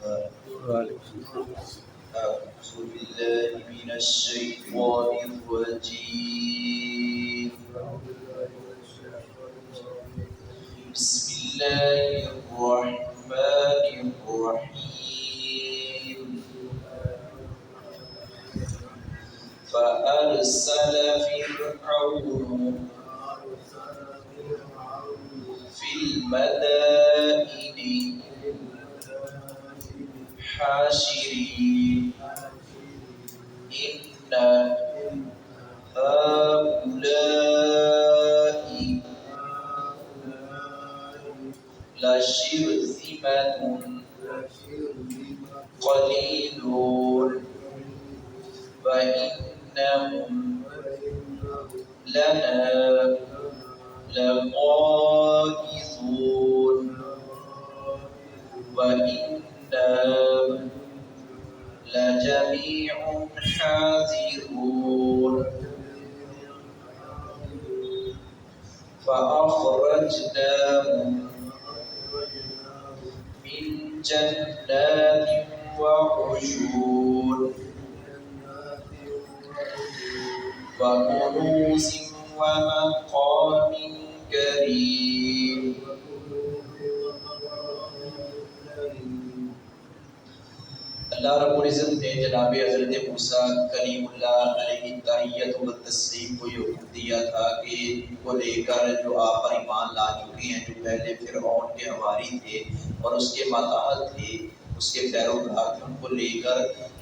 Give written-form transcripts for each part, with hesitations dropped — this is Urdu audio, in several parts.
أعوذ بالله من الشيطان الرجيم. بسم الله الرحمن الرحيم. فأرسل فرعون في المدائن حاشرين إن هؤلاء لشرذمة قليلون وإنهم لنا لغائظون وإنا لجميع حاذرون فأخرجناهم من جنات وعيون وكنوز ومقام كريم. اللہ رب العزت نے جناب حضرت موسیٰ کلیم اللہ علیہ التحیت و تسلیم کو یہ حکم دیا تھا کہ ان کو لے کر جو آپ پر ایمان لا چکے ہیں، جو پہلے فرعون کے حواری تھے اور اس کے ماتحت تھے، اس کے پیروکار تھے، ان کو لے کر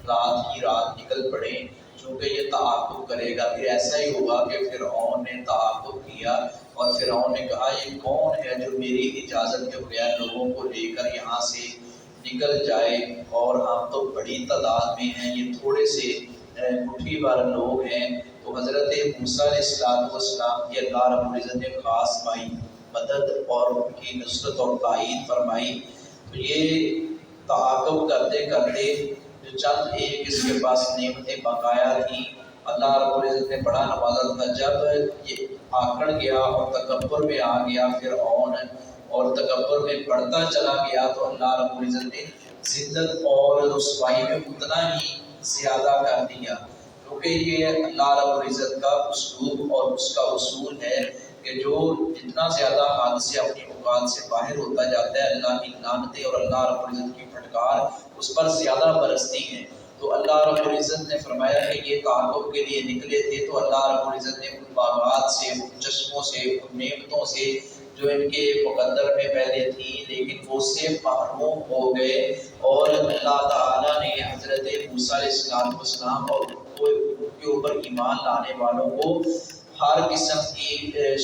رات ہی رات نکل پڑے، چونکہ یہ تعاقب کرے گا۔ پھر ایسا ہی ہوا کہ فرعون نے تعاقب کیا اور فرعون نے کہا یہ کون ہے جو میری اجازت کے بغیر لوگوں کو لے کر یہاں سے نکل جائے، اور ہم تو بڑی تعداد میں ہیں، یہ تھوڑے سے مٹھی بھر لوگ ہیں۔ تو حضرت موسیٰ علیہ السلام کی اللہ رب العزت نے خاص مدد اور ان کی نصرت اور تائید فرمائی۔ تو یہ تعاقب کرتے کرتے جو چند ایک اس کے پاس نعمتیں بقایا تھیں، اللہ رب العزت نے بڑا نوازا تھا۔ جب یہ آکڑ گیا اور تکبر میں آ گیا فرعون اور تکبر میں بڑھتا چلا گیا، تو اللہ رب العزت نے ذلت اور رسوائی میں اتنا ہی زیادہ کر دیا، کیونکہ یہ اللہ رب العزت کا اسلوب اور اس کا اصول ہے کہ جو جتنا زیادہ حد سے اپنی اوقات سے باہر ہوتا جاتا ہے، اللہ کی لعنتیں اور اللہ رب العزت کی پھٹکار اس پر زیادہ برستی ہیں۔ تو اللہ رب العزت نے فرمایا کہ یہ تعاقب کے لیے نکلے تھے، تو اللہ رب العزت نے ان باغات سے، ان چشموں سے، ان نعمتوں سے جو ان کے مقدر میں پہلے تھی لیکن وہ سے محروم ہو گئے، اور اللہ تعالیٰ نے حضرت موسیٰ علیہ السلام اور ان کے اوپر ایمان لانے والوں کو ہر قسم کی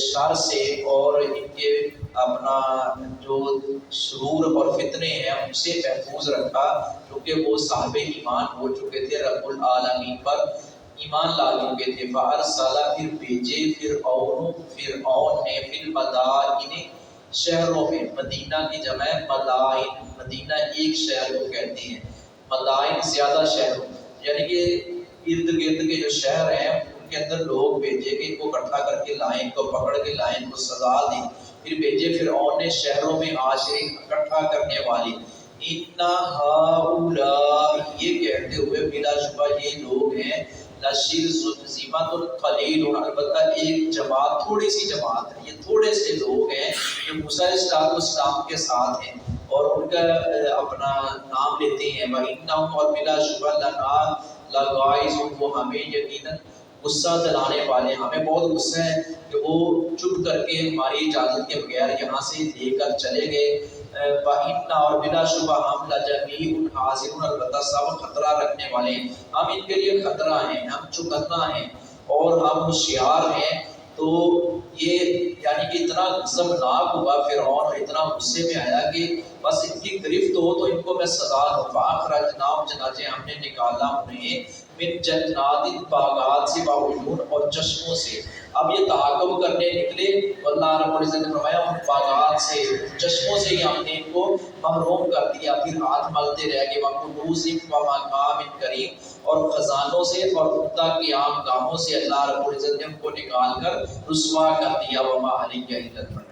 شر سے اور ان کے اپنا جو شرور اور فتنے ہیں ان سے محفوظ رکھا، کیونکہ وہ صاحب ایمان ہو چکے تھے، رب العالمین پر ایمان لا چکے تھے۔ فَأَرْسَلَ پھر بھیجے فرعون نے فی المدائن شہروں میں، مدینہ کی جمع مدائن، مدینہ ایک شہر کو کہتے ہیں، مدائن زیادہ شہروں، یعنی کہ ارد گرد کے جو شہر ہیں ان کے اندر لوگ بھیجے کہ ان کو اکٹھا کر کے لائیں، ان کو پکڑ کے لائیں، ان کو سزا دیں۔ پھر بھیجے فرعون نے شہروں میں عاشرین اکٹھا کرنے والے، اِنَّ هَؤُلَاء یہ کہتے ہوئے بلا شبہ یہ لوگ ہیں، لشرذمۃ قلیل، البتہ ایک جماعت، تھوڑی سی جماعت ہے، یہ تھوڑے سے لوگ ہیں جو موسیٰ علیہ السلام کے ساتھ ہیں اور ان کا اپنا نام لیتے ہیں۔ وَإِنَّهُمْ اور بلا شبہ لَنَا لَغَائِظُونَ وہ ہمیں یقیناً غصہ دلانے والے، ہمیں بہت غصہ ہے کہ وہ چپ کر کے ہماری اجازت کے بغیر یہاں سے لے کر چلے گئے۔ وَإِنَّا اور بلا شبہ ہم لَجَمِيعٌ حَاذِرُونَ البتہ سب خطرہ رکھنے والے ہیں، ہم ان کے لیے خطرہ ہیں، ہم چوکنا ہیں اور ہم ہوشیار ہیں۔ تو یہ یعنی کہ اتنا غضبناک ہوا فرعون اور اتنا غصے میں آیا کہ بس ان کی گرفت ہو تو ان کو میں سزا دوں۔ فَأَخْرَجْنَاهُمْ چنانچہ ہم نے نکالا انہیں من جنات باغات سے، وعیون اور چشموں سے۔ اب یہ تعاقب کرنے نکلے تو اللہ رب العزت نے فرمایا ان باغات سے، چشموں سے ہی ہم نے ان کو محروم کر دیا، پھر ہاتھ ملتے رہ گئے۔ وَكُنُوزٍ وَمَقَامٍ كَرِيمٍ اور خزانوں سے اور عمدہ قیام گاہوں سے اللہ رب العزت نے ان کو نکال کر رسوا کر دیا۔ وَمَا عَلَيَّ إِلَّا الْبَلَاغُ